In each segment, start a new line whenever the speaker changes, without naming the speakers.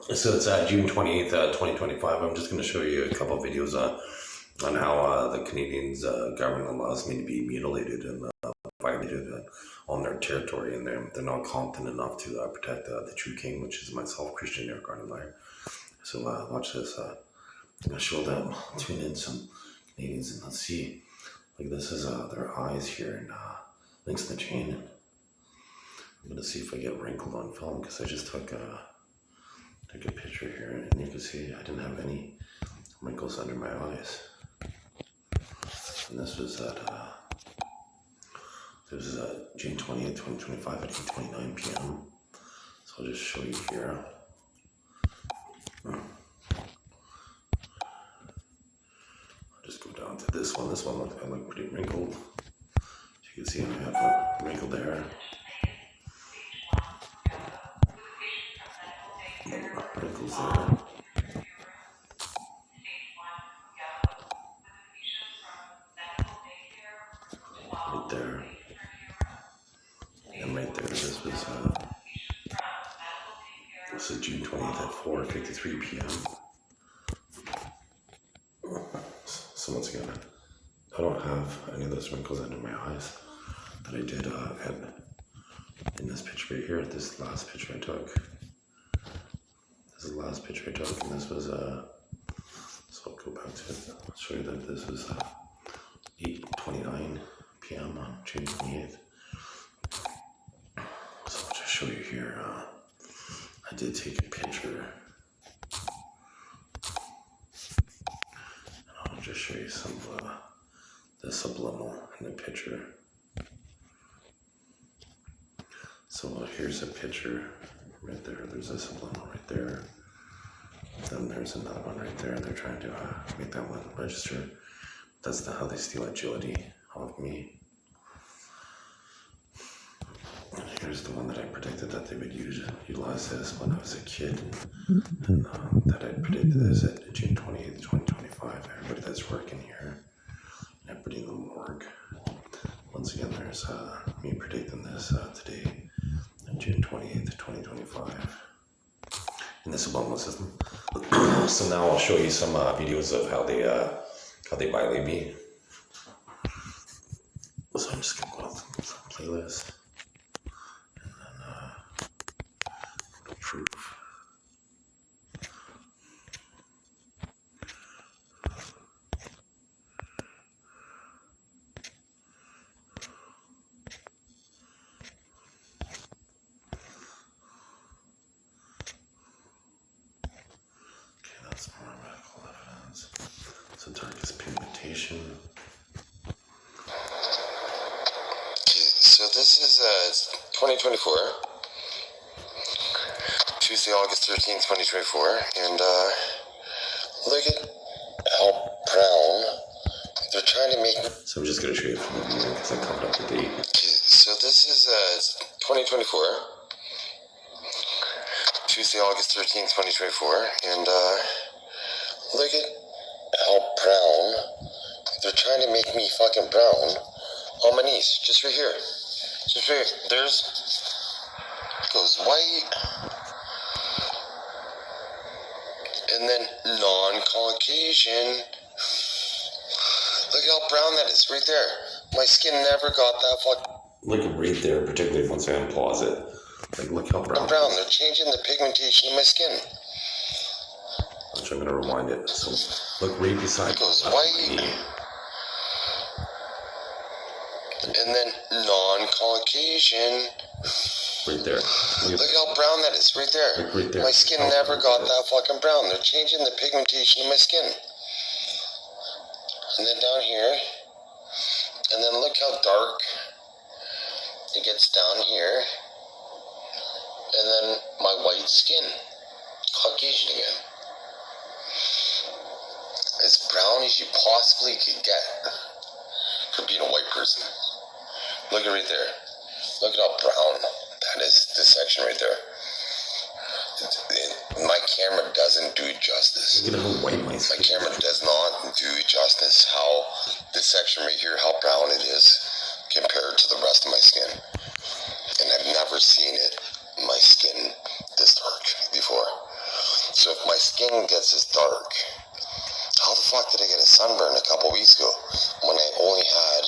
So it's June 28th, 2025. I'm just going to show you a couple of videos on how the Canadians government allows me to be mutilated and violated on their territory, and they're not competent enough to protect the true king, which is myself, Christian Eric Liar. So watch this. I'm going to show them, tune in some Canadians, and let's see. Like this is their eyes here, and links in the chain. I'm going to see if I get wrinkled on film, because I just took a picture here, and you can see I didn't have any wrinkles under my eyes. And this was at June 20th, 2025 at 8:29 p.m. So I'll just show you here. I'll just go down to this one. This one I look pretty wrinkled. As you can see, I have a wrinkle there. Wrinkles there. Right there. And right there, this is June 20th at 4:53 p.m. So once again, I don't have any of those wrinkles under my eyes that I did in this picture right here. This last picture I took. This is the last picture I took, and this was so I'll go back to it. I'll show you that this was 8:29 p.m. on June 28th. So I'll just show you here. I did take a picture. And I'll just show you some of the subliminal in the picture. So here's a picture right there. There's a subliminal right there. Then there's another one right there. They're trying to make that one register. That's how they steal agility off me. And here's the one that I predicted that they would utilize this when I was a kid. And that I predicted this at June 28th, 2025. Everybody that's working here, everybody in the morgue. Once again, there's me predicting this today, on June 28th, 2025. In the subliminal system. So now I'll show you some videos of how they violate me. So I'm just gonna go to some playlist and then go to proof. That's more medical evidence. So darkest pigmentation.
So this is 2024, Tuesday, August 13th, 2024, and look at how brown they're trying to make.
So I'm just going to show you from the beginning because I covered up the date.
So this is 2024, Tuesday, August 13th, 2024, and look at how brown they're trying to make me fucking brown on my knees, just right here. Just right here. There's, it goes white, and then non-Caucasian. Look how brown that is right there. My skin never got that fucking.
Look right there, particularly once I unpause it. Like, look how brown.
Brown. They're changing the pigmentation of my skin.
Which I'm going to rewind it. So look right beside.
It goes white. And then non-Caucasian.
Right there.
Look how brown that is right there.
Look right there.
My skin never got that fucking brown. They're changing the pigmentation of my skin. And then down here. And then look how dark it gets down here. And then my white skin. Caucasian again. As brown as you possibly could get for being a white person. Look at right there. Look at how brown that is, this section right there. My camera doesn't do it justice.
Look at how white my
My camera does not do it justice how this section right here, how brown it is compared to the rest of my skin. And I've never seen it, my skin this dark before. So if my skin gets this dark, how the fuck did I get a sunburn a couple weeks ago when I only had,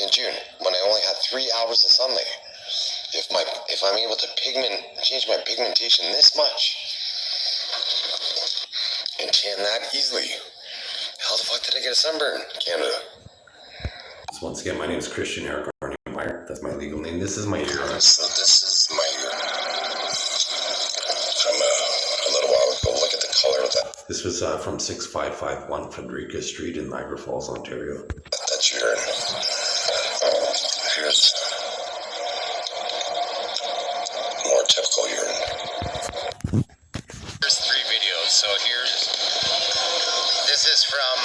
in June, when I only had 3 hours of sunlight? If I'm able to change my pigmentation this much and tan that easily, how the fuck did I get a sunburn, Canada?
So once again, my name is Christian Eric Meyer. That's my legal name. This is my ear.
So this is my ear from a little while ago. Look at the color of that.
This was from 6551 Frederica Street in Niagara Falls, Ontario.
That's urine. Here's more typical urine. Here's 3 videos. So this is from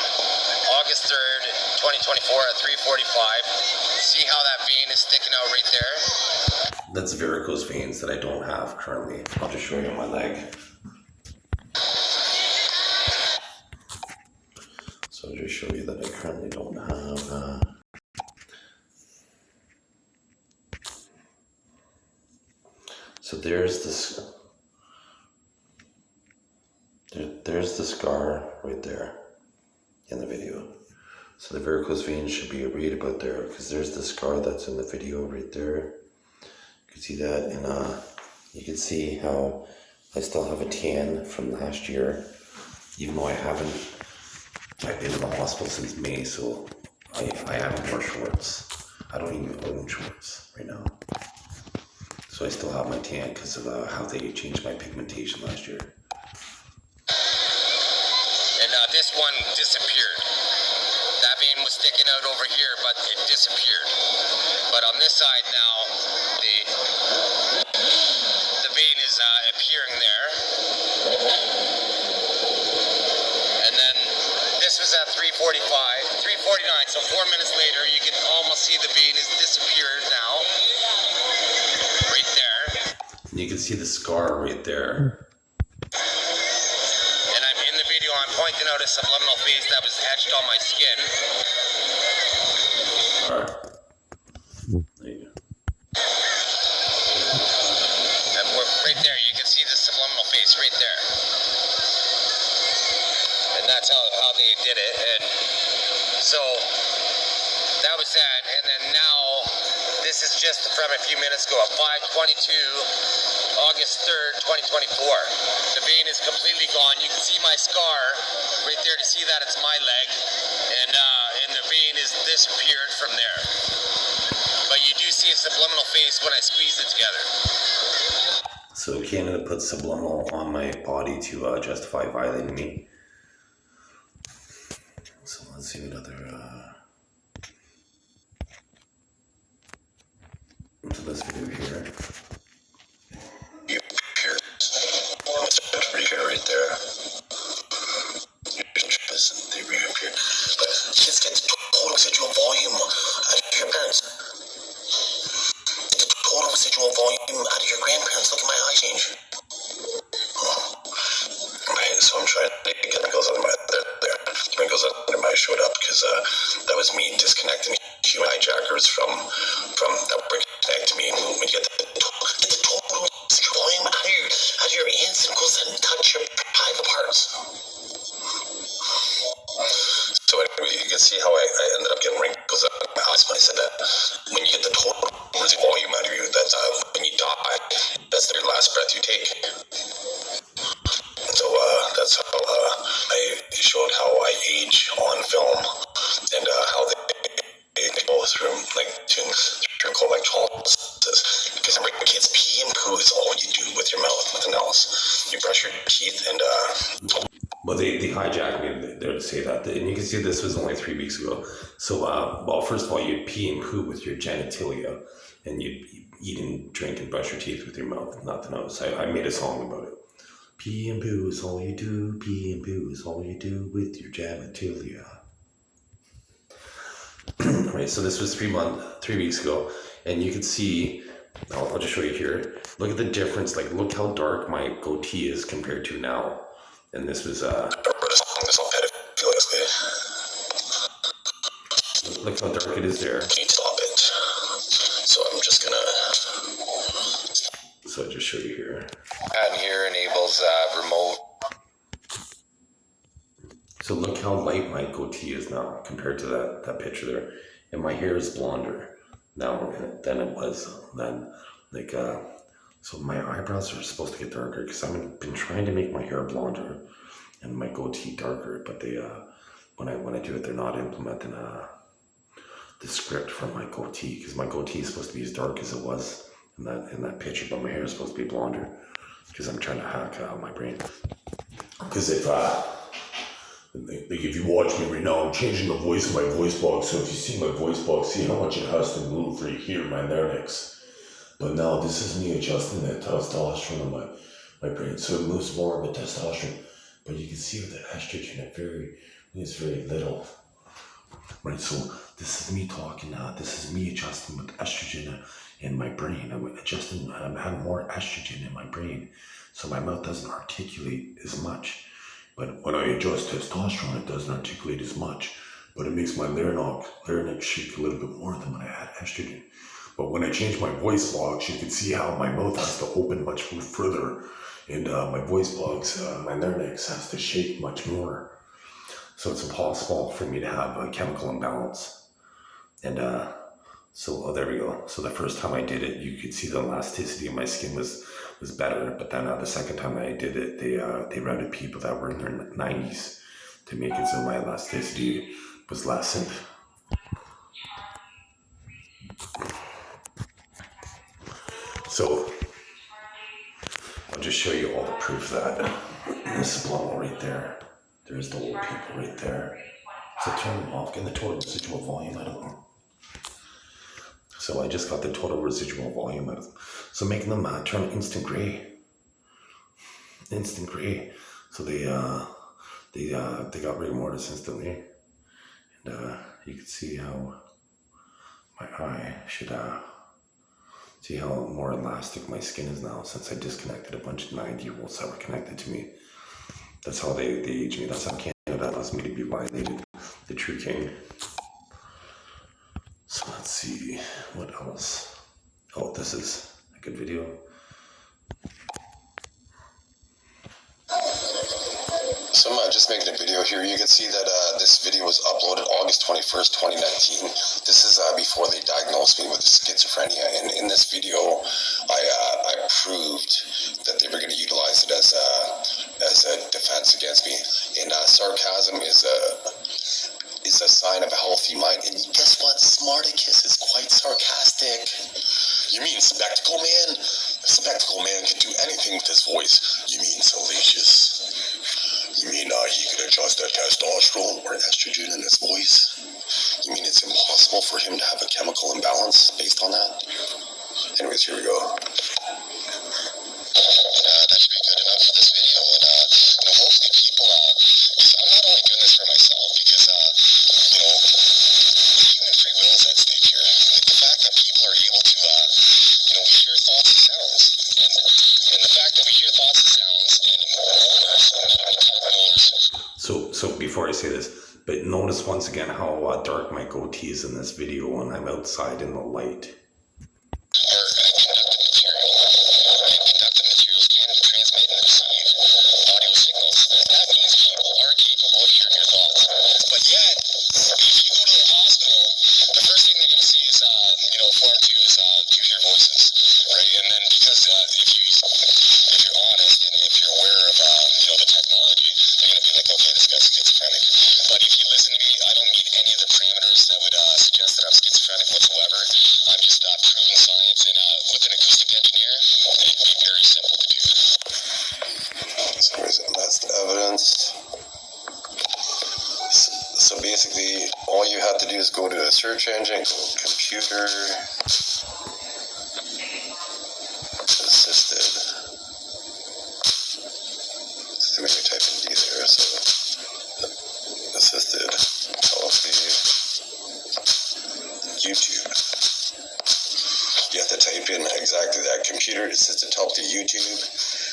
August 3rd, 2024 at 3:45. See how that vein is sticking out right there?
That's varicose veins that I don't have currently. I'll just show you on my leg. So I'll just show you that I currently don't have. So there's this. There's the scar right there in the video. So the varicose veins should be right about there, because there's the scar that's in the video right there. You can see that, and you can see how I still have a tan from last year, even though I've been in the hospital since May, so I haven't worn shorts. I don't even own shorts right now. So I still have my tan because of how they changed my pigmentation last year.
And this one disappeared. That vein was sticking out over here, but it disappeared. But on this side now, the vein is appearing there. And then this was at 3:45, 3:49. So 4 minutes later, you can almost see the vein has disappeared now. Right there.
You can see the scar right there.
I'm pointing out a subliminal phase that was etched on my skin.
Alright. There you go.
And right there, you can see the subliminal phase right there. And that's how they did it. And so that was that. And then now, this is just from a few minutes ago, at 5:22, August 3rd, 2024. The vein is completely gone. You can see my scar right there to see that it's my leg, and the vein is disappeared from there. But you do see a subliminal face when I squeeze it together.
So Canada put subliminal on my body to justify violating me. So let's see what other. So this video here.
You appear right there. They reappear. But kids get total residual volume out of your parents. The total residual volume out of your grandparents. Look at my eye change. Right, so I'm trying to get wrinkles under my there. Wrinkles under my showed up because that was me disconnecting human hijackers from that were connected to me. And when you get the total residual volume out of your hands and goes and touch your private parts. So anyway, you can see how I ended up getting wrinkles out of my eyes when I said that. When you get the total volume out of you, that's when you die, that's your last breath you take. So that's how I showed how I age on film, and how they go through like through electrolysis. Because kids, pee and poo is all you do with your mouth, nothing else. You brush your teeth and
Well, they hijacked me there to say that. And you can see this was only 3 weeks ago. So, well, first of all, you'd pee and poo with your genitalia, and you'd eat and drink and brush your teeth with your mouth, nothing else. I made a song about it. Pee and poo is all you do, pee and poo is all you do with your genitalia. Right, so this was 3 weeks ago, and you can see, I'll just show you here. Look at the difference, like look how dark my goatee is compared to now. And this was look how dark it is there.
Can you stop it? So I'm just gonna.
So I'll just show you here.
And here enables remote
So look how light my goatee is now compared to that picture there. And my hair is blonder now than it was then. So my eyebrows are supposed to get darker because I've been trying to make my hair blonder and my goatee darker, but they when I do it, they're not implementing the script for my goatee, because my goatee is supposed to be as dark as it was in that picture, but my hair is supposed to be blonder because I'm trying to hack my brain. Because if you watch me right now, I'm changing the voice of my voice box. So if you see my voice box, see how much it has to move right here, my larynx. But now this is me adjusting the testosterone in my brain, so it moves more with testosterone. But you can see with the estrogen, it's very little. Right, so this is me talking now. This is me adjusting with estrogen in my brain. I'm having more estrogen in my brain, so my mouth doesn't articulate as much. But when I adjust testosterone, it doesn't articulate as much. But it makes my larynx shake a little bit more than when I had estrogen. But when I change my voice box, you can see how my mouth has to open much further, and my voice box, my larynx has to shake much more. So it's impossible for me to have a chemical imbalance. And so there we go. So the first time I did it, you could see the elasticity of my skin was better. But then the second time I did it, they routed people that were in their 90s to make it so my elasticity was lessened. So I'll just show you all the proof that this blonde right there. There's the old people right there. So turn them off, get the total residual volume out of them. So I just got the total residual volume out of them. So making them turn instant gray. Instant gray. So they got rigor mortis instantly. And you can see how my eye should see how more elastic my skin is now since I disconnected a bunch of 90-year-olds that were connected to me. That's how they age me. That's how Canada allows me to be violated, the true king. So let's see what else. Oh, this is a good video.
So I'm just making a video here. You can see that this video was uploaded August 21st, 2019. This is before they diagnosed me with schizophrenia. And in this video, I proved that they were going to utilize it as a defense against me. And sarcasm is a sign of a healthy mind. And guess what? Smarticus is quite sarcastic. You mean Spectacle Man? Spectacle Man can do anything with his voice. You mean Salacious? You mean he could adjust that testosterone or estrogen in his voice? You mean it's impossible for him to have a chemical imbalance based on that? Anyways, here we go. That should be good enough for this video. And hopefully people, because I'm not only doing this for myself, because, human free will is at stake here. Like the fact that people are able to, we hear thoughts and sounds. And the fact that we hear thoughts and sounds
So before I say this, but notice once again how dark my goatee is in this video when I'm outside in the light. So basically, all you have to do is go to a search engine, computer assisted. So when you type in D there, so assisted healthy YouTube. You have to type in exactly that, computer assisted healthy YouTube.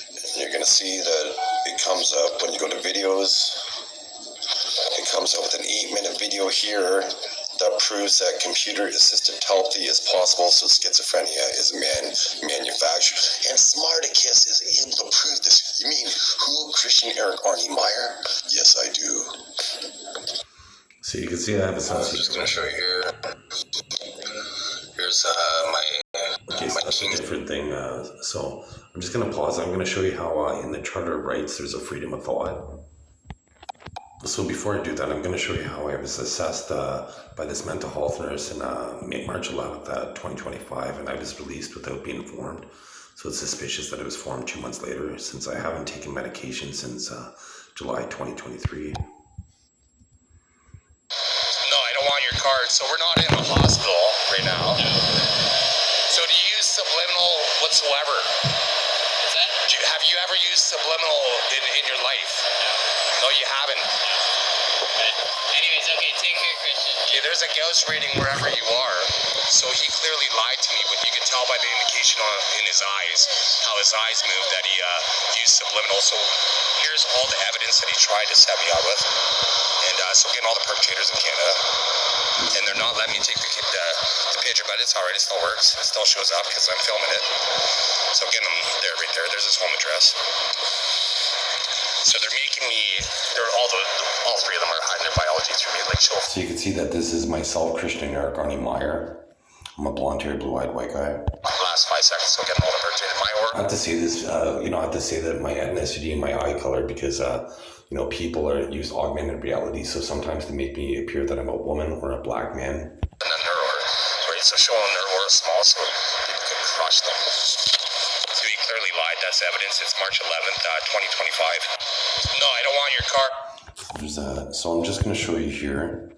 And you're gonna see that it comes up when you go to videos. It comes up with an 8-minute video here that proves that computer-assisted telepathy is possible, so schizophrenia is manufactured. And Smarticus is able to prove this. You mean who? Christian Eric Arnie Meyer? Yes, I do. So you can see I have a sense.
I'm just going to show you here. Here's my
Okay, so that's a different thing. So I'm just going to pause. I'm going to show you how in the Charter of Rights there's a freedom of thought. So before I do that, I'm going to show you how I was assessed by this mental health nurse in March 11th, 2025, and I was released without being informed. So it's suspicious that it was formed 2 months later, since I haven't taken medication since July 2023.
No, I don't want your card. So we're not in a hospital right now. So do you use subliminal whatsoever?
Is that?
Have you ever used subliminal in your life? No, you haven't.
Okay. Anyways, okay, take care, Christian.
Okay, there's a ghost reading wherever you are. So he clearly lied to me, but you can tell by the indication in his eyes, how his eyes moved, that he used subliminal. So here's all the evidence that he tried to set me up with. And so getting all the perpetrators in Canada. And they're not letting me take the picture, but it's alright, it still works. It still shows up because I'm filming it. So I'm getting them there, right there. There's his home address. So they're making me, all three of them are hiding their biology through me, like show.
So you can see that this is myself, Christian Eric Arnie Meyer. I'm a blonde-haired, blue-eyed white guy.
Last 5 seconds, so getting all the perpetrated in my order.
I have to say this, I have to say that my ethnicity and my eye color, because, people use augmented reality, so sometimes they make me appear that I'm a woman or a black man.
And then their aura, right? So showing their aura small so people can crush them. So he clearly lied. That's evidence. It's March 11th, 2025. No, I don't want your car.
So I'm just going to show you here,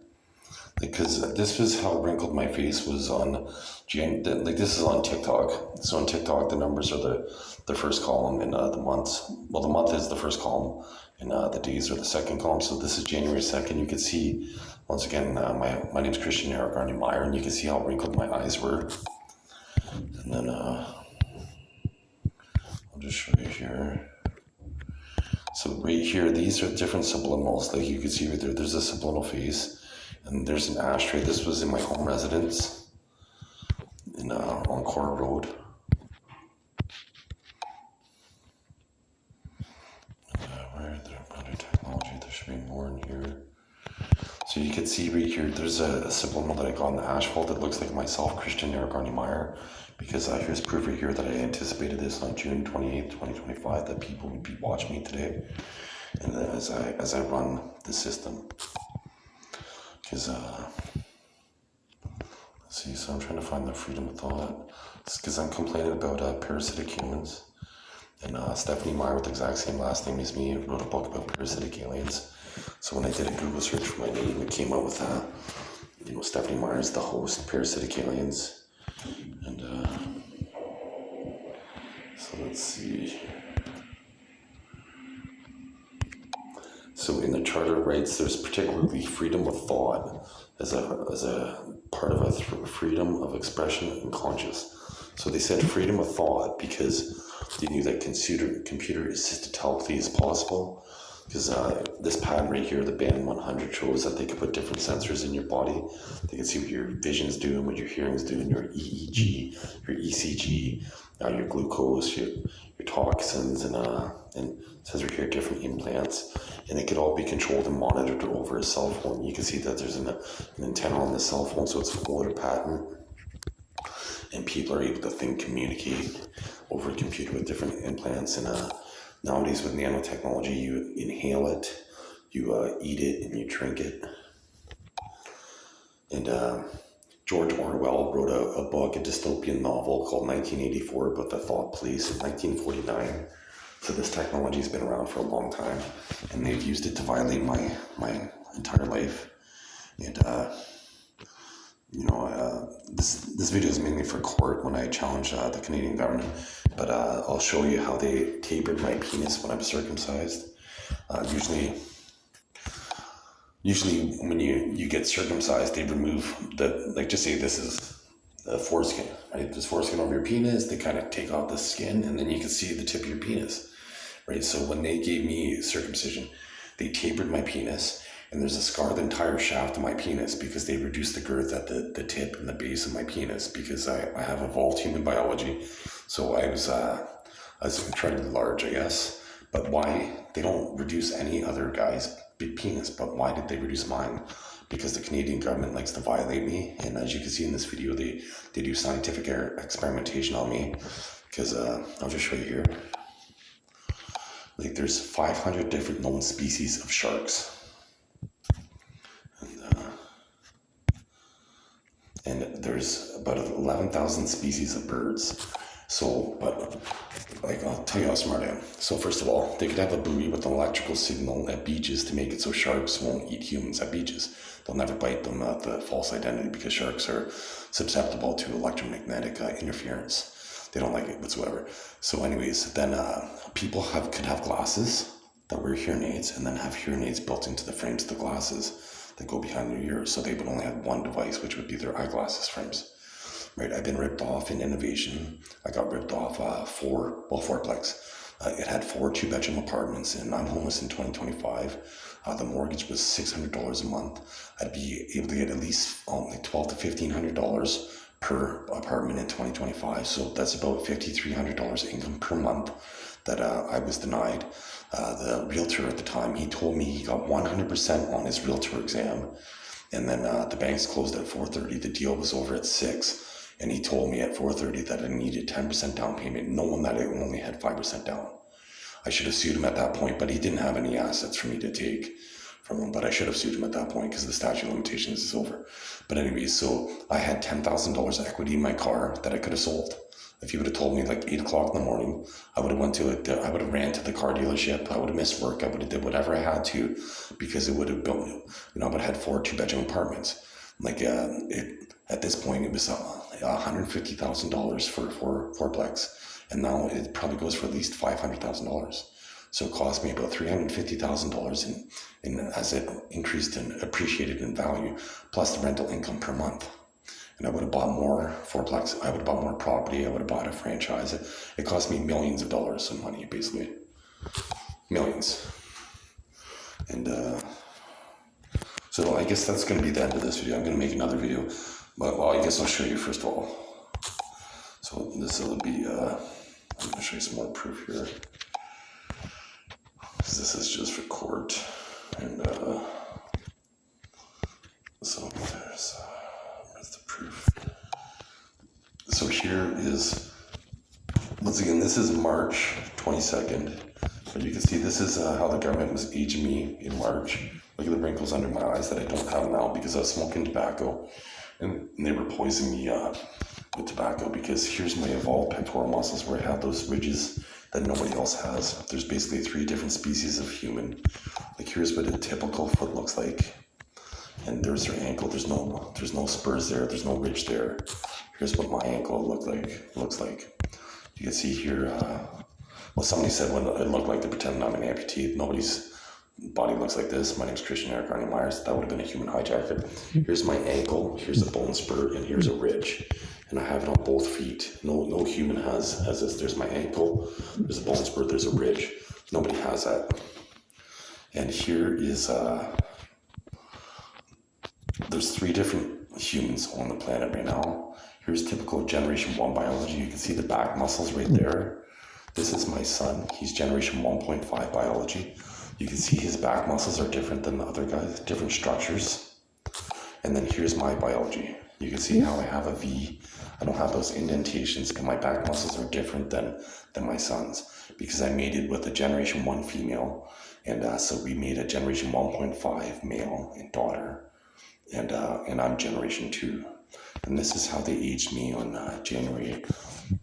because this is how wrinkled my face was on, this is on TikTok. So on TikTok, the numbers are the first column in the months. Well, the month is the first column, and the days are the second column. So this is January 2nd. You can see, once again, my name's Christian Eric Arnie Meyer, and you can see how wrinkled my eyes were. And then I'll just show you here. So right here, these are different subliminals. Like you can see right there, there's a subliminal face, and there's an ashtray. This was in my home residence on Cora Road. Where are there under technology? There should be more in here. So you can see right here, there's a subliminal that I got on the asphalt that looks like myself, Christian Eric Arnie Meyer, because here's proof right here that I anticipated this on June 28th, 2025, that people would be watching me today, and as I run the system. Because let's see, so I'm trying to find the freedom of thought. It's because I'm complaining about parasitic humans, and Stephanie Meyer, with the exact same last name as me, wrote a book about parasitic aliens. So when I did a Google search for my name, it came out with Stephanie Meyer is the host, Parasitic Aliens. And so let's see. So in the Charter of Rights, there's particularly freedom of thought as a part of a freedom of expression and conscious. So they said freedom of thought because they knew that computer assisted telepathy is possible. Because this pattern right here, the band 100, shows that they can put different sensors in your body. They can see what your vision's doing, what your hearing's doing, your EEG, your ECG, your glucose, your toxins, and it says right here different implants, and it could all be controlled and monitored over a cell phone. You can see that there's an antenna on the cell phone, so it's full of pattern, and people are able to communicate over a computer with different implants. And nowadays with nanotechnology, you inhale it, you eat it, and you drink it. And George Orwell wrote a book, a dystopian novel called 1984 about the thought police in 1949. So this technology has been around for a long time, and they've used it to violate my entire life. And this video is mainly for court when I challenge the Canadian government, but I'll show you how they tapered my penis when I was circumcised. Usually when you get circumcised, they remove just say this is the foreskin, right? This foreskin over your penis, they kind of take off the skin, and then you can see the tip of your penis, right? So when they gave me circumcision, they tapered my penis, and there's a scar the entire shaft of my penis because they reduced the girth at the tip and the base of my penis because I have evolved human biology. So I was incredibly large, I guess. But why? They don't reduce any other guy's big penis, but why did they reduce mine? because the Canadian government likes to violate me. And as you can see in this video, they do scientific experimentation on me, because I'll just show you here. Like, there's 500 different known species of sharks. And there's about 11,000 species of birds. So, but like, I'll tell you how smart I am. So first of all, they could have a buoy with an electrical signal at beaches to make it so sharks won't eat humans at beaches. They'll never bite them at the false identity, because sharks are susceptible to electromagnetic interference. They don't like it whatsoever. So anyways, then people could have glasses that wear hearing aids, and then have hearing aids built into the frames of the glasses that go behind their ears. So they would only have one device, which would be their eyeglasses frames. Right, I've been ripped off in innovation. I got ripped off fourplex. It had 4 2-bedroom apartments, and I'm homeless in 2025. The mortgage was $600 a month. I'd be able to get at least like $1,200 to $1,500 per apartment in 2025. So that's about $5,300 income per month that I was denied. The realtor at the time, he told me he got 100% on his realtor exam, and then the banks closed at 4:30. The deal was over at 6. And he told me at 4:30 that I needed 10% down payment, knowing that I only had 5% down. I should have sued him at that point, but he didn't have any assets for me to take from him. But I should have sued him at that point, because the statute of limitations is over. But anyways, so I had $10,000 equity in my car that I could have sold. If you would have told me like 8 o'clock in the morning, I would have went to it. I would have ran to the car dealership. I would have missed work. I would have did whatever I had to, because it would have built, I would have had 4 2-bedroom apartments. Like at this point, it was $150,000 for fourplex, and now it probably goes for at least $500,000. So it cost me about $350,000 in as it increased and appreciated in value, plus the rental income per month. And I would have bought more fourplex. I would have bought more property. I would have bought a franchise. It cost me millions of dollars of money, basically, millions. And so I guess that's going to be the end of this video. I'm going to make another video. But, well, I guess I'll show you first of all. So this will be, I'm going to show you some more proof here. Because this is just for court. And so where's the proof? So here is, once again, this is March 22nd. But you can see this is how the government was aging me in March. Look at the wrinkles under my eyes that I don't have now because I was smoking tobacco. And they were poisoning me with tobacco, because here's my evolved pectoral muscles where I have those ridges that nobody else has. There's basically 3 different species of human. Like, here's what a typical foot looks like. And there's their ankle. There's no spurs there. There's no ridge there. Here's what my ankle looks like. You can see here, well, somebody said when it looked like they're pretending I'm an amputee. Nobody's body looks like this. My name's Christian Eric Arnie Myers. That would have been a human hijacker. Here's my ankle. Here's a bone spur, and here's a ridge. And I have it on both feet. No human has this. There's my ankle. There's a bone spur. There's a ridge. Nobody has that. And here is there's 3 different humans on the planet right now. Here's typical generation 1 biology. You can see the back muscles right there. This is my son. He's generation 1.5 biology. You can see his back muscles are different than the other guys, different structures. And then here's my biology. You can see how I have a V. I don't have those indentations, and my back muscles are different than my son's, because I mated with a generation 1 female. And so we made a generation 1.5 male and daughter. And I'm generation 2. And this is how they aged me on January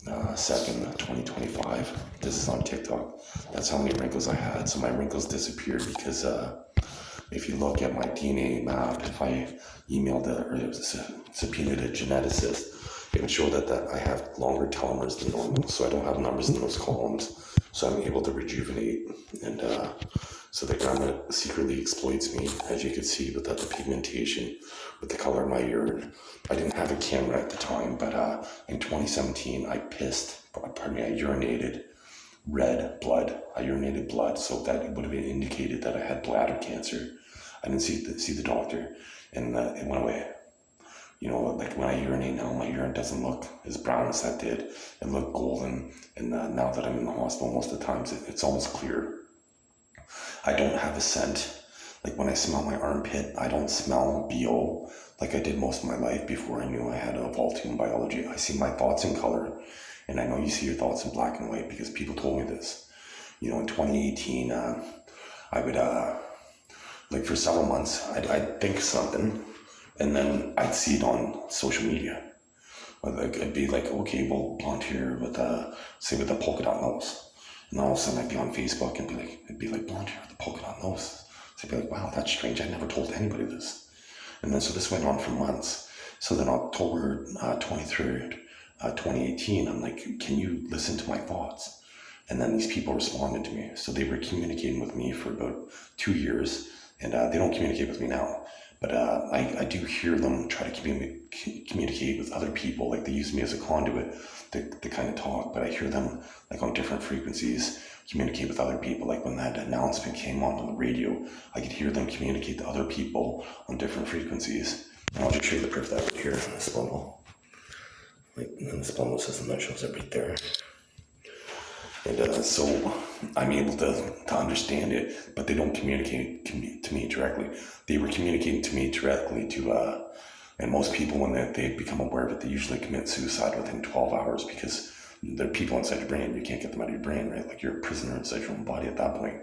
2nd, 2025. This is on TikTok. That's how many wrinkles I had. So my wrinkles disappeared because if you look at my DNA map, if I emailed or subpoenaed a geneticist, it would show that I have longer telomeres than normal. So I don't have numbers in those columns. So I'm able to rejuvenate. And so the government secretly exploits me, as you can see, with the pigmentation, with the color of my urine. I didn't have a camera at the time, but in 2017, I urinated red blood. I urinated blood, so that would have indicated that I had bladder cancer. I didn't see the doctor, and it went away. You know, like when I urinate now, my urine doesn't look as brown as that did. It looked golden, and now that I'm in the hospital, most of the times it's almost clear. I don't have a scent. Like when I smell my armpit, I don't smell BO like I did most of my life before I knew I had a vault in biology. I see my thoughts in color, and I know you see your thoughts in black and white because people told me this. You know, in 2018, I would, like for several months, I'd think something, and then I'd see it on social media. Like I'd be like, okay, well, blonde hair with say with a polka dot nose, and all of a sudden I'd be on Facebook and it'd be like blonde hair with a polka dot nose. So I'd be like, wow, that's strange. I never told anybody this. And then so this went on for months. So then October 23rd, 2018, I'm like, can you listen to my thoughts? And then these people responded to me. So they were communicating with me for about 2 years, and they don't communicate with me now. But I do hear them try to communicate with other people. Like they use me as a conduit to kind of talk, but I hear them like on different frequencies communicate with other people. Like when that announcement came on the radio, I could hear them communicate to other people on different frequencies. And I'll just show you the proof of that right here in this bundle. Like in this bundle system that shows it right there. And so I'm able to understand it, but they don't communicate to me directly. They were communicating to me directly to, and most people when they become aware of it, they usually commit suicide within 12 hours because there are people inside your brain. You can't get them out of your brain, right? Like you're a prisoner inside your own body at that point.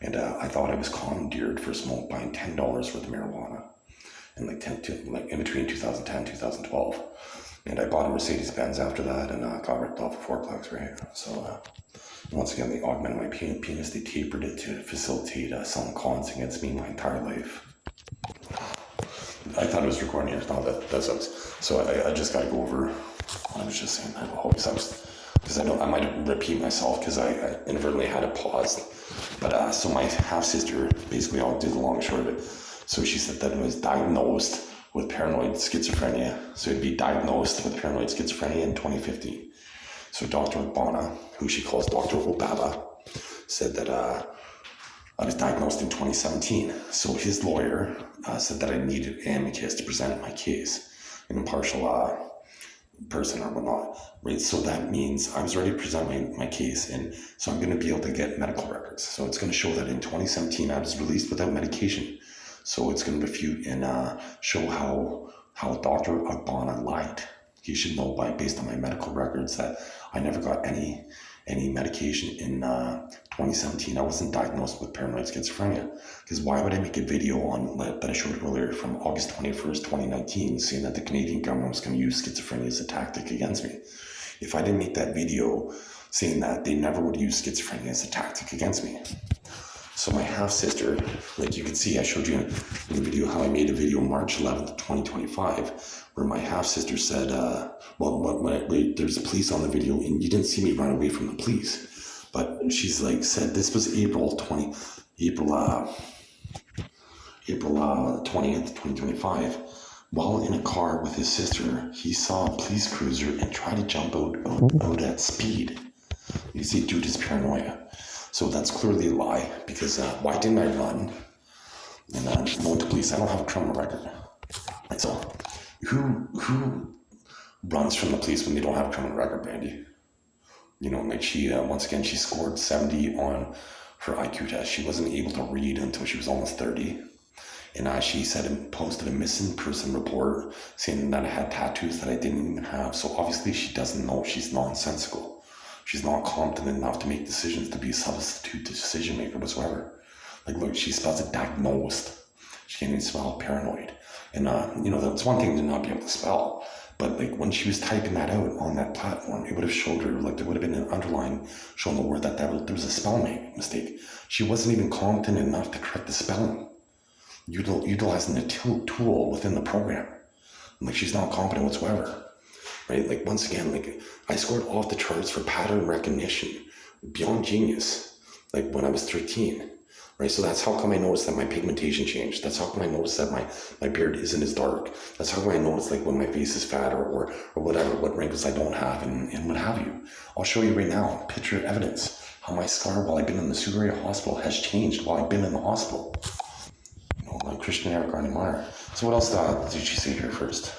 And I thought I was commandeered for smoke buying $10 worth of marijuana, and like in between 2010 and 2012. And I bought a Mercedes-Benz after that, and got ripped off a fourplex right here. So once again, they augmented my penis. They tapered it to facilitate selling cons against me my entire life. I thought it was recording here. No, that sucks. So I just got to go over what I was just saying. I hope it sucks. Because I might repeat myself because I inadvertently had it paused. But so my half-sister, basically I'll do the long and short of it. So she said that it was diagnosed with paranoid schizophrenia. So it'd be diagnosed with paranoid schizophrenia in 2015. So Dr. Obana, who she calls Dr. Obaba, said that I was diagnosed in 2017. So his lawyer said that I needed an amicus to present my case, an impartial person or whatnot. Right? So that means I was ready to present my case, and so I'm going to be able to get medical records. So it's going to show that in 2017 I was released without medication. So it's going to refute and show how Dr. Obana lied. He should know based on my medical records that I never got any medication in 2017. I wasn't diagnosed with paranoid schizophrenia. Because why would I make a video on that I showed earlier from August 21st, 2019, saying that the Canadian government was going to use schizophrenia as a tactic against me? If I didn't make that video saying that, they never would use schizophrenia as a tactic against me. So my half-sister, like you can see, I showed you in the video how I made a video March 11th, 2025, where my half-sister said, there's a police on the video, and you didn't see me run away from the police. But she's like, said this was April 20th, 2025. While in a car with his sister, he saw a police cruiser and tried to jump out at speed. You see, due to his paranoia. So that's clearly a lie, because why didn't I run? And known to police, I don't have a criminal record. And so, who runs from the police when they don't have a criminal record, Brandy? You know, like she, once again, she scored 70 on her IQ test. She wasn't able to read until she was almost 30. And she said and posted a missing person report saying that I had tattoos that I didn't even have. So obviously she doesn't know. She's nonsensical. She's not competent enough to make decisions, to be a substitute decision maker whatsoever. Like, look, she spells it diagnosed. She can't even spell paranoid. And, that's one thing to not be able to spell. But, like, when she was typing that out on that platform, it would have showed her, like, there would have been an underline showing the word that there was a spelling mistake. She wasn't even competent enough to correct the spelling, utilizing a tool within the program. Like, she's not competent whatsoever. Right? Like, once again, like, I scored off the charts for pattern recognition, beyond genius, like when I was 13, right? So that's how come I noticed that my pigmentation changed. That's how come I noticed that my beard isn't as dark. That's how come I noticed, like, when my face is fat or whatever, what wrinkles I don't have and what have you. I'll show you right now, picture evidence, how my scar while I've been in the Sioux Area Hospital has changed while I've been in the hospital. You know, like Christian Eric Meyer. So what else did she say here first?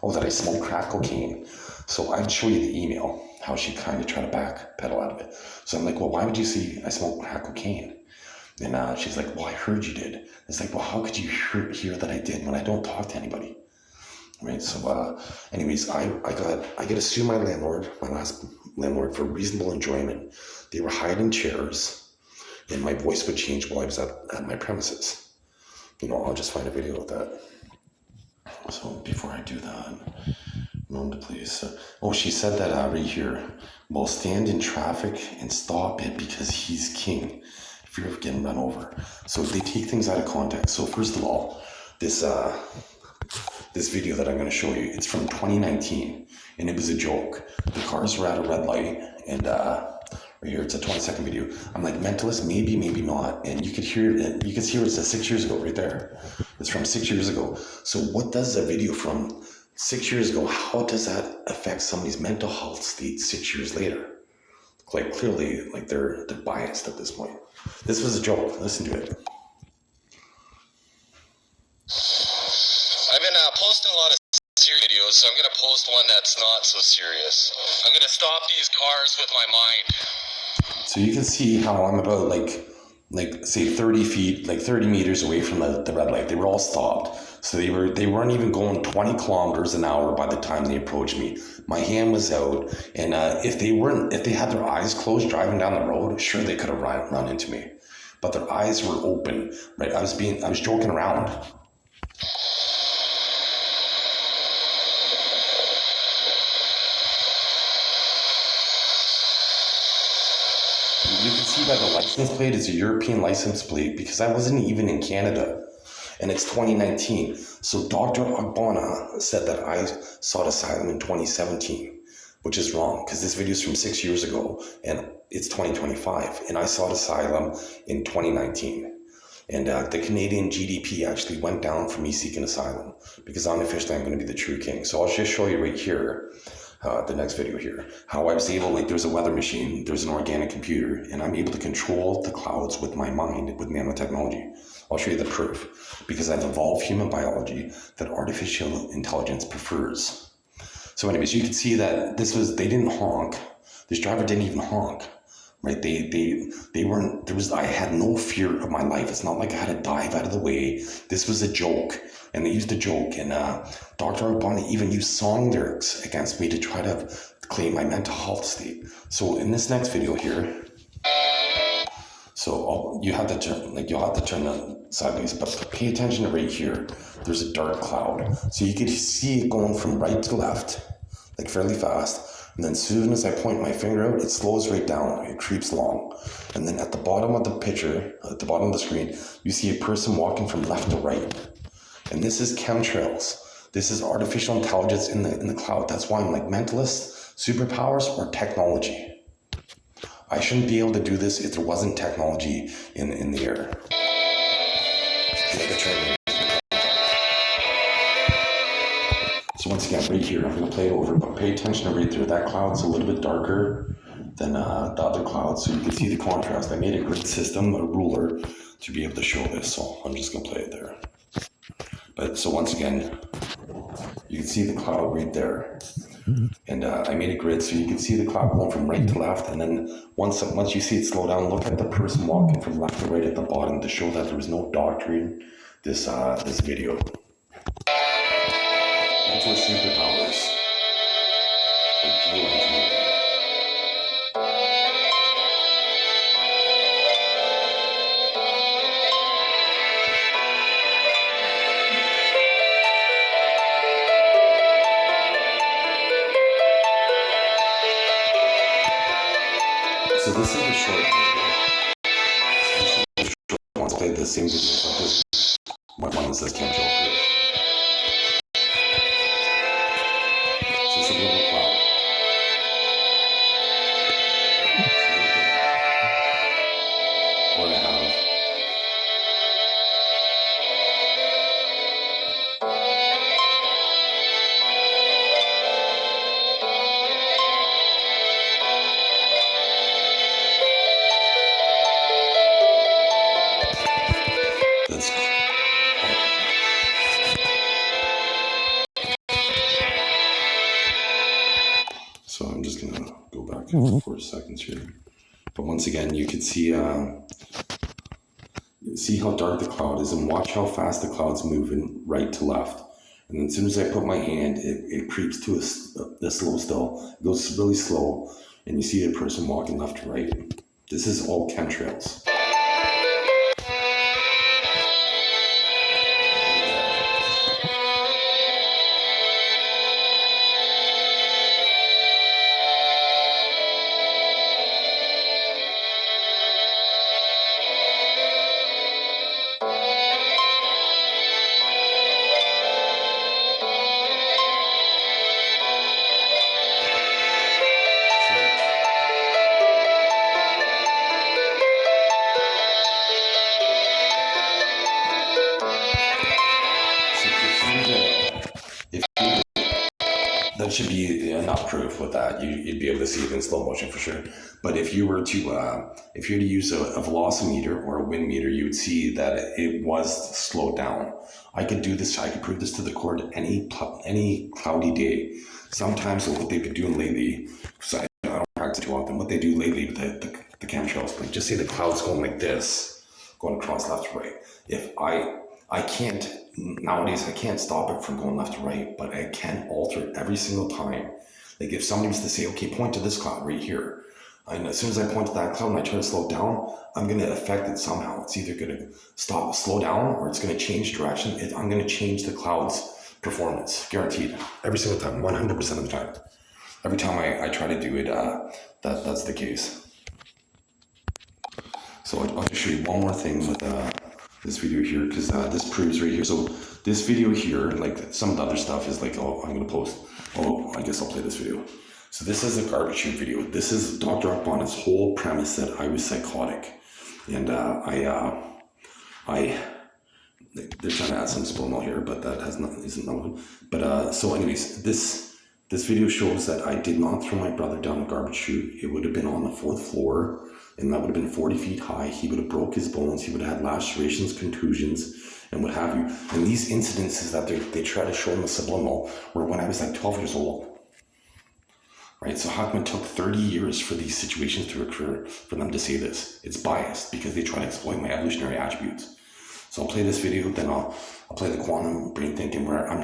Oh, that I smoke crack cocaine. So I'd show you the email, how she kind of tried to backpedal out of it. So I'm like, well, why would you say I smoke crack cocaine? And she's like, well, I heard you did. It's like, well, how could you hear that I did when I don't talk to anybody? Right. So, anyways, I get to sue my last landlord, for reasonable enjoyment. They were hiding chairs, and my voice would change while I was at my premises. I'll just find a video of that. So before I do that, moment please. She said that right here. Will stand in traffic and stop it because he's king. Fear of getting run over. So they take things out of context. So first of all, this video that I'm going to show you, it's from 2019, and it was a joke. The cars were at a red light, and right here, it's a 20-second video. I'm like, mentalist, maybe, maybe not. And you could hear it. You can see where it says 6 years ago right there. It's from 6 years ago. So what does a video from 6 years ago, how does that affect somebody's mental health state 6 years later? Like, clearly, like they're biased at this point. This was a joke. Listen to it.
I've been posting a lot of serious videos, so I'm going to post one that's not so serious. I'm going to stop these cars with my mind.
So you can see how I'm about like say 30 feet, like 30 meters away from the red light. They were all stopped. So they weren't even going 20 kilometers an hour by the time they approached me. My hand was out, and if they had their eyes closed driving down the road, sure, they could have run into me. But their eyes were open, right? I was joking around. You can see by the license plate, it's a European license plate, because I wasn't even in Canada, and it's 2019. So Dr. Ogbonna said that I sought asylum in 2017, which is wrong, because this video is from 6 years ago, and it's 2025, and I sought asylum in 2019. And the Canadian GDP actually went down for me seeking asylum, because unofficially I'm going to be the true king. So I'll just show you right here, the next video here, how I was able, like, there's a weather machine, there's an organic computer, and I'm able to control the clouds with my mind, with nanotechnology. I'll show you the proof, because I've evolved human biology that artificial intelligence prefers. So anyways, you can see that they didn't honk. This driver didn't even honk, right? They weren't, I had no fear of my life. It's not like I had to dive out of the way. This was a joke, and they used a joke, and Dr. Ogbonna even used song lyrics against me to try to claim my mental health state. So in this next video here, so you'll have to turn that sideways, but pay attention to right here. There's a dark cloud. So you can see it going from right to left, like fairly fast. And then as soon as I point my finger out, it slows right down. It creeps along. And then at the bottom of the picture, at the bottom of the screen, you see a person walking from left to right. And this is chemtrails. This is artificial intelligence in the cloud. That's why I'm like, mentalist, superpowers, or technology. I shouldn't be able to do this if there wasn't technology in the air. So once again, right here, I'm going to play it over, but pay attention to right there. That cloud's a little bit darker than the other clouds, so you can see the contrast. I made a grid system, a ruler, to be able to show this, so I'm just going to play it there. But so once again, you can see the cloud right there. And I made a grid so you can see the cloud going from right to left, and then once you see it slow down, look at the person walking from left to right at the bottom to show that there was no doctrine this video. Mental superpowers. So this is the short video. Once I played the same video, but this one that says chemtrail proof. So it's a little cloud. What I have. So I'm just going to go back for 4 seconds here. But once again, you can see see how dark the cloud is, and watch how fast the cloud's moving right to left. And then as soon as I put my hand, it creeps to a slow still. It goes really slow, and you see a person walking left to right. This is all chemtrails. That should be enough proof with that. You'd be able to see it in slow motion for sure. But if you were to use a velocimeter or a wind meter, you would see that it was slowed down. I could do this. I could prove this to the court any cloudy day. Sometimes what they've been doing lately, because I don't practice too often, what they do lately with the chemtrails, like just say the clouds going like this, going across left to right. If I can't, nowadays I can't stop it from going left to right, but I can alter it every single time. Like if somebody was to say, okay, point to this cloud right here. And as soon as I point to that cloud and I try to slow it down, I'm going to affect it somehow. It's either going to slow down, or it's going to change direction. I'm going to change the cloud's performance, guaranteed. Every single time, 100% of the time. Every time I try to do it, that's the case. So I'll just show you one more thing with this video here, because this proves right here. So this video here, like some of the other stuff is like, oh, I'm gonna post, oh, I guess I'll play this video. So this is a garbage chute video. This is Dr. Akbana's whole premise that I was psychotic, and they're trying to add some subliminal here, but that isn't relevant. But so anyways, this video shows that I did not throw my brother down a garbage chute. It would have been on the 4th floor, and that would have been 40 feet high. He would have broke his bones. He would have had lacerations, contusions, and what have you. And these incidences that they try to show in the subliminal were when I was like 12 years old. Right? So how come it took 30 years for these situations to occur for them to say this? It's biased because they try to exploit my evolutionary attributes. So I'll play this video, then I'll play the quantum brain thinking, where I'm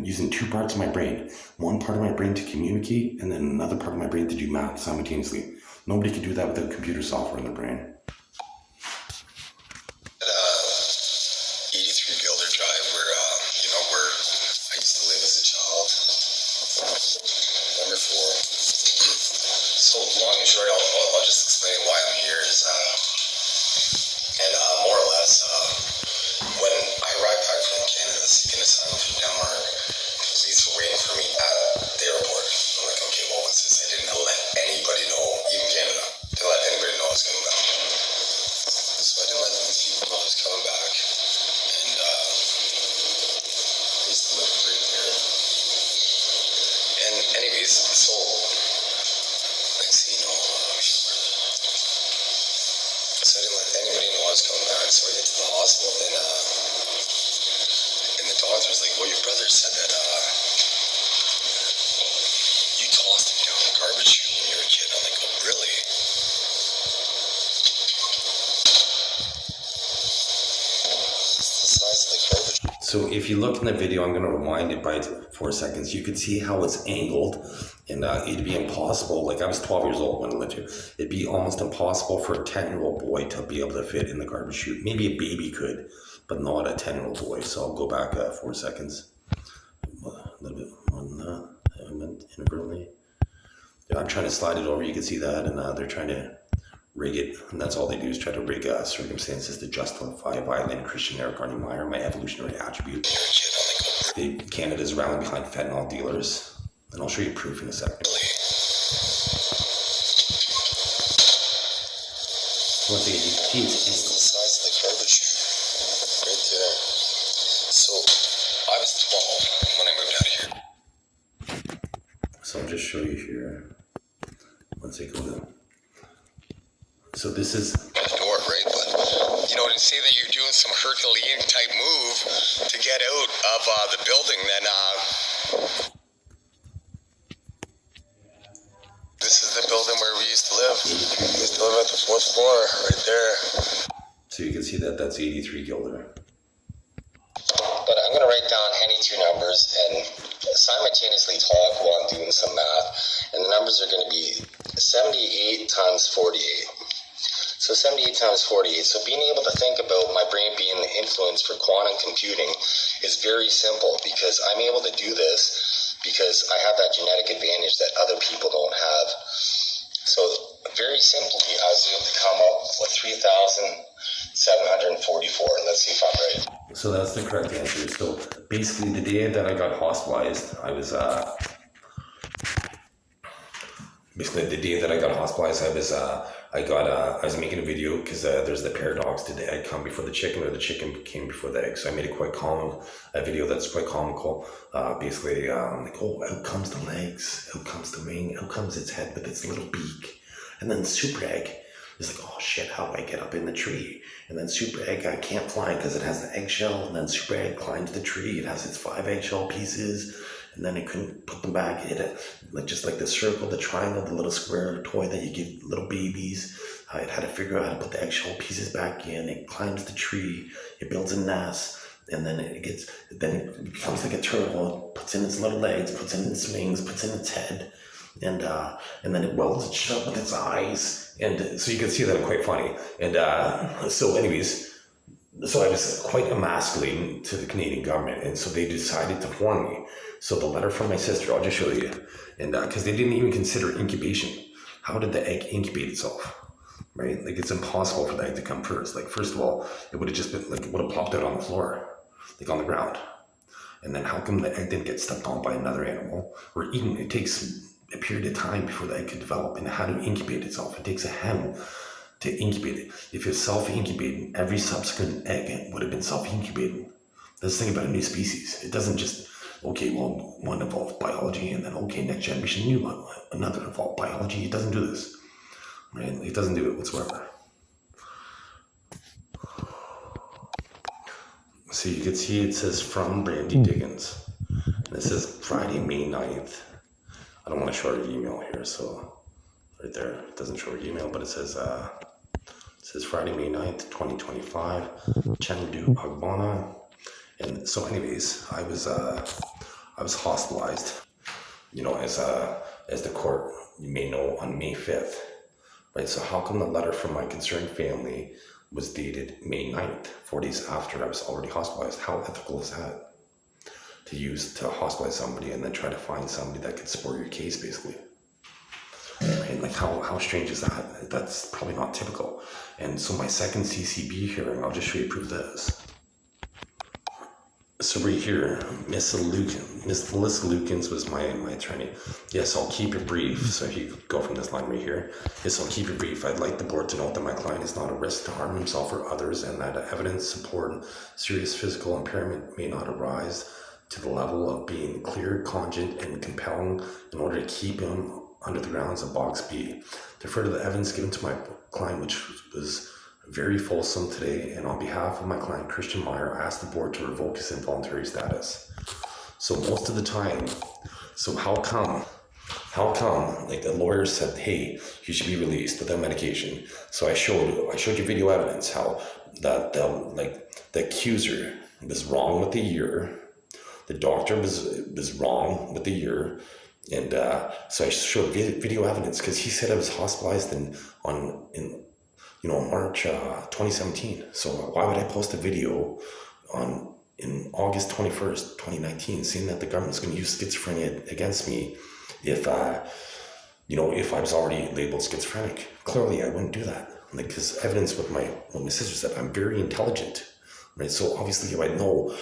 using 2 parts of my brain. One part of my brain to communicate, and then another part of my brain to do math simultaneously. Nobody can do that without computer software in their brain. So if you look in the video, I'm going to rewind it by 4 seconds. You can see how it's angled, and it'd be impossible. Like I was 12 years old when I lived here. It'd be almost impossible for a 10-year-old boy to be able to fit in the garbage chute. Maybe a baby could, but not a 10-year-old boy. So I'll go back 4 seconds. A little bit more than that. I meant integrally. Yeah, I'm trying to slide it over. You can see that, and they're trying to rig it, and that's all they do is try to rig circumstances to justify violating Christian Eric Arnie Meyer, my evolutionary attribute. Canada's rallying behind fentanyl dealers, and I'll show you proof in a second. Once again, you can see it's angled.
The size of the garbage right there. So I was 12 when I moved out of here.
So I'll just show you here. Once I go to. So this is
door, right? But you know, to say that you're doing some Herculean type move to get out of the building, then this is the building where we used to live. We used to live at the 4th floor, right there.
So you can see that that's 83 Gilder.
But I'm going to write down any two numbers and simultaneously talk while I'm doing some math. And the numbers are going to be 78 times 48. So 78 times 48. So being able to think about my brain being the influence for quantum computing is very simple, because I'm able to do this because I have that genetic advantage that other people don't have. So very simply, I was able to come up with 3,744. Let's see if I'm right.
So that's the correct answer. So basically, the day that I got hospitalized, I was I was making a video because there's the paradox: did the egg come before the chicken, or the chicken came before the egg? So I made a video that's quite comical. Basically, like, oh, out comes the legs, out comes the wing, out comes its head with its little beak, and then super egg is like, oh shit, how do I get up in the tree? And then super egg, I can't fly because it has the eggshell. And then super egg climbs the tree. It has its 5 eggshell pieces. And then it couldn't put them back. Just like the circle, the triangle, the little square toy that you give little babies. It had to figure out how to put the eggshell pieces back in. It climbs the tree. It builds a nest. And then it becomes like a turtle. Puts in its little legs, puts in its wings, puts in its head. And then it welds it shut with its eyes. And so you can see that I'm quite funny. And so I was quite emasculating to the Canadian government. And so they decided to warn me. So the letter from my sister, I'll just show you. And because they didn't even consider incubation. How did the egg incubate itself? Right? Like, it's impossible for the egg to come first. Like, first of all, it would have just been like, it would have plopped out on the floor, like on the ground. And then how come the egg didn't get stepped on by another animal or eaten? It takes a period of time before the egg could develop, and how to incubate itself. It takes a hen to incubate it. If it's self-incubating, every subsequent egg would have been self-incubating. That's the thing about a new species. It doesn't just, okay, well, one evolved biology, and then, okay, next generation, new one, another evolved biology. It doesn't do this, right? It doesn't do it whatsoever. So you can see it says from Brandy Diggins. And it says Friday, May 9th. I don't want to show her email here, so right there, it doesn't show her email, but it says Friday, May 9th, 2025, Chengdu, Agbana. And so anyways, I was hospitalized, as the court, you may know, on May 5th, right? So how come the letter from my concerned family was dated May 9th, 4 days after I was already hospitalized? How ethical is that? To use to hospitalize somebody and then try to find somebody that could support your case, basically. And like, how strange is that? That's probably not typical. And so my second CCB hearing, I'll just show you proof of this. So right here, Miss Melissa Lukens was my attorney. Yes, I'll keep it brief. So if you go from this line right here, yes, I'll keep it brief. I'd like the board to note that my client is not a risk to harm himself or others, and that evidence support serious physical impairment may not arise to the level of being clear, cogent, and compelling in order to keep him under the grounds of Box B. Defer to the evidence given to my client, which was very fulsome today, and on behalf of my client, Christian Meyer, I ask the board to revoke his involuntary status. So most of the time, so how come, like, the lawyer said, hey, you should be released without medication. So I showed you video evidence how that the accuser was wrong with the year. The doctor was wrong with the year, and so I showed video evidence because he said I was hospitalized in March 2017. So why would I post a video in August 21st, 2019, saying that the government's going to use schizophrenia against me if I was already labeled schizophrenic? Clearly, I wouldn't do that, because evidence with my sister said I'm very intelligent. Right, so obviously I would know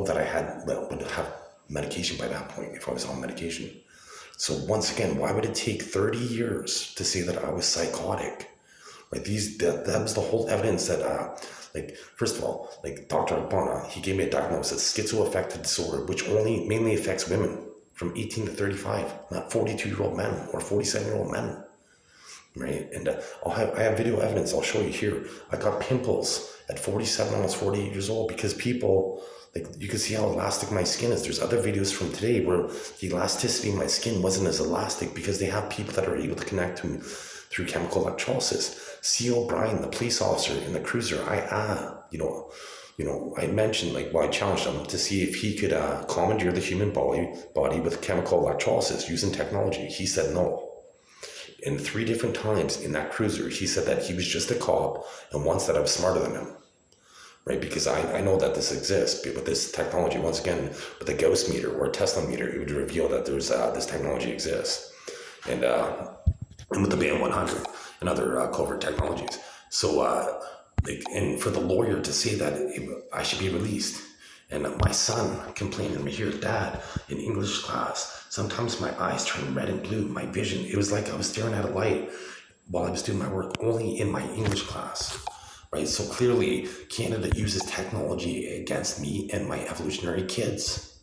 that I would have medication by that point if I was on medication. So once again, why would it take 30 years to say that I was psychotic? Like, that was the whole evidence that, first of all, like, Dr. Agbana, he gave me a diagnosis, schizoaffective disorder, which mainly affects women from 18 to 35, not 42-year-old men or 47-year-old men. Right, and I have video evidence. I'll show you here. I got pimples at 47, almost 48 years old, because people, like, you can see how elastic my skin is. There's other videos from today where the elasticity of my skin wasn't as elastic, because they have people that are able to connect through chemical electrolysis. C. O'Brien, the police officer in the cruiser, I mentioned, like, well, I challenged him to see if he could commandeer the human body with chemical electrolysis using technology. He said no. And 3 different times in that cruiser, he said that he was just a cop, and once that I was smarter than him. Right, because I know that this exists, but with this technology, once again, with a Gauss meter or a Tesla meter, it would reveal that there's this technology exists, and with the band 100 and other covert technologies. So, and for the lawyer to say that I should be released, and my son complaining to me here, Dad, in English class, sometimes my eyes turn red and blue, my vision, it was like I was staring at a light while I was doing my work, only in my English class. Right, so clearly Canada uses technology against me and my evolutionary kids.